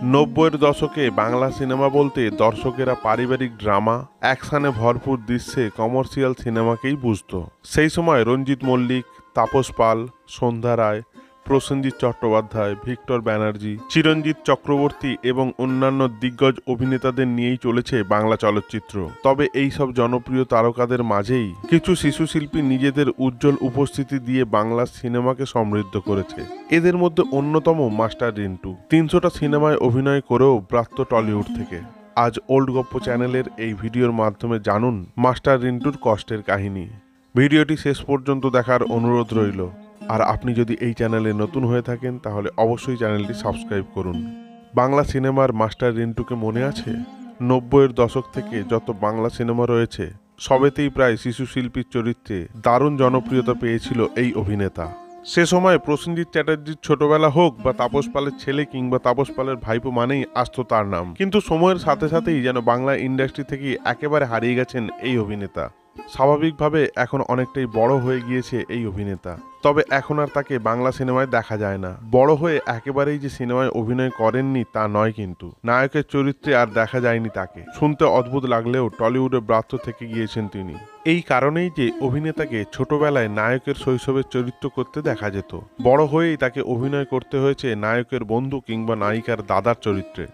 নব্বইয়ের দশকে বাংলা সিনেমা বলতে দর্শকেরা পারিবারিক ড্রামা, অ্যাকশনে ভরপুর দৃশ্যে কমার্শিয়াল সিনেমাকেই বুঝত। সেই সময় রঞ্জিত মল্লিক, তাপস পাল, সন্ধ্যা রায়, প্রসেনজিৎ চট্টোপাধ্যায়, ভিক্টর ব্যানার্জি, চিরঞ্জিত চক্রবর্তী এবং অন্যান্য দিগ্গজ অভিনেতাদের নিয়েই চলেছে বাংলা চলচ্চিত্র। তবে এই সব জনপ্রিয় তারকাদের মাঝেই কিছু শিশু শিল্পী নিজেদের উজ্জ্বল উপস্থিতি দিয়ে বাংলা সিনেমাকে সমৃদ্ধ করেছে। এদের মধ্যে অন্যতম মাস্টার রিন্টু। ৩০০টা সিনেমায় অভিনয় করেও প্রাপ্ত টলিউড থেকে। আজ ওল্ড গপ্প চ্যানেলের এই ভিডিওর মাধ্যমে জানুন মাস্টার রিন্টুর কষ্টের কাহিনী। ভিডিওটি শেষ পর্যন্ত দেখার অনুরোধ রইল। আর আপনি যদি এই চ্যানেলে নতুন হয়ে থাকেন তাহলে অবশ্যই চ্যানেলটি সাবস্ক্রাইব করুন। বাংলা সিনেমার মাস্টার রিন্টুকে মনে আছে? ৯০-এর দশক থেকে যত বাংলা সিনেমা রয়েছে সবেতেই প্রায় শিশু শিল্পীর চরিত্রে দারুণ জনপ্রিয়তা পেয়েছিল এই অভিনেতা। সে সময় প্রসেনজিৎ চ্যাটার্জির ছোটবেলা হোক বা তাপস পালের ছেলে কিংবা তাপস পালের ভাইপো মানেই আসতো তার নাম। কিন্তু সময়ের সাথে সাথেই যেন বাংলা ইন্ডাস্ট্রি থেকে একেবারে হারিয়ে গেছেন এই অভিনেতা। স্বাভাবিকভাবে এখন অনেকটাই বড় হয়ে গিয়েছে এই অভিনেতা, তবে এখন আর তাকে বাংলা সিনেমায় দেখা যায় না। বড় হয়ে একেবারেই যে সিনেমায় অভিনয় করেননি তা নয়, কিন্তু নায়কের চরিত্রে আর দেখা যায়নি তাকে। শুনতে অদ্ভুত লাগলেও টলিউডে ব্রাত্য থেকে গিয়েছেন তিনি। এই কারণেই যে অভিনেতাকে ছোটবেলায় নায়কের শৈশবের চরিত্র করতে দেখা যেত, বড় হয়েই তাকে অভিনয় করতে হয়েছে নায়কের বন্ধু কিংবা নায়িকার দাদার চরিত্রে।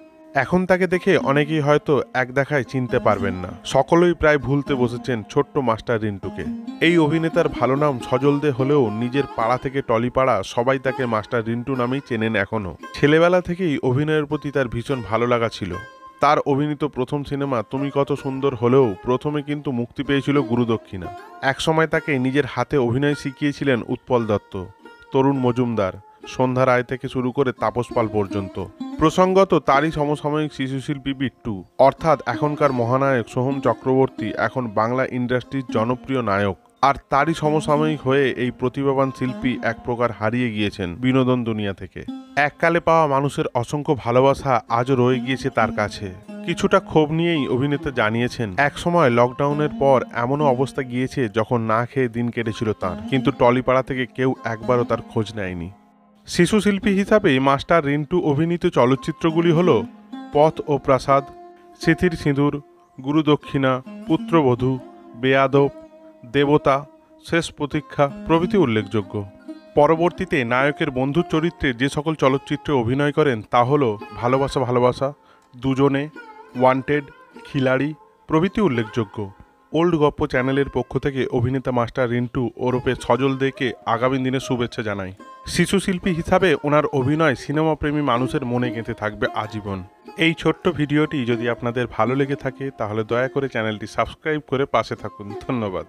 এখন তাকে দেখে অনেকেই হয়তো এক দেখায় চিনতে পারবেন না। সকলেই প্রায় ভুলতে বসেছেন ছোট্ট মাস্টার রিন্টুকে। এই অভিনেতার ভালো নাম সজলদে হলেও নিজের পাড়া থেকে টলিপাড়া সবাই তাকে মাস্টার রিন্টু নামেই চেনেন এখনো। ছেলেবেলা থেকেই অভিনয়ের প্রতি তার ভীষণ ভালো লাগা ছিল। তার অভিনীত প্রথম সিনেমা তুমি কত সুন্দর হলেও প্রথমে কিন্তু মুক্তি পেয়েছিল গুরুদক্ষিণা। একসময় তাকে নিজের হাতে অভিনয় শিখিয়েছিলেন উৎপল দত্ত, তরুণ মজুমদার, সন্ধ্যা রায় থেকে শুরু করে তাপস পাল পর্যন্ত। প্রসঙ্গত তারই সমসাময়িক শিশুশিল্পী বিট্টু, অর্থাৎ এখনকার মহানায়ক সোহম চক্রবর্তী এখন বাংলা ইন্ডাস্ট্রির জনপ্রিয় নায়ক। আর তারই সমসাময়িক হয়ে এই প্রতিভাবান শিল্পী এক প্রকার হারিয়ে গিয়েছেন বিনোদন দুনিয়া থেকে। এককালে পাওয়া মানুষের অসংখ্য ভালোবাসা আজও রয়ে গিয়েছে তার কাছে। কিছুটা ক্ষোভ নিয়েই অভিনেতা জানিয়েছেন, এক সময় লকডাউনের পর এমনও অবস্থা গিয়েছে যখন না খেয়ে দিন কেটেছিল তার, কিন্তু টলিপাড়া থেকে কেউ একবারও তার খোঁজ নেয়নি। শিশু শিল্পী হিসাবে মাস্টার রিন্টু অভিনীত চলচ্চিত্রগুলি হল পথ ও প্রাসাদ, স্মৃতির সিঁদুর, গুরুদক্ষিণা, পুত্রবধূ, বেয়াদব, দেবতা, শেষ প্রতীক্ষা প্রভৃতি উল্লেখযোগ্য। পরবর্তীতে নায়কের বন্ধুর চরিত্রে যে সকল চলচ্চিত্রে অভিনয় করেন তা হল ভালোবাসা ভালোবাসা, দুজনে, ওয়ান্টেড, খিলাড়ি প্রভৃতি উল্লেখযোগ্য। ওল্ড গপ্প চ্যানেলের পক্ষ থেকে অভিনেতা মাস্টার রিন্টু ওরফে সজল দেকে আগামী দিনে শুভেচ্ছা জানাই। শিশু শিল্পী হিসাবে ওনার অভিনয় সিনেমাপ্রেমী মানুষের মনে গেঁথে থাকবে আজীবন। এই ছোট্ট ভিডিওটি যদি আপনাদের ভালো লেগে থাকে তাহলে দয়া করে চ্যানেলটি সাবস্ক্রাইব করে পাশে থাকুন। ধন্যবাদ।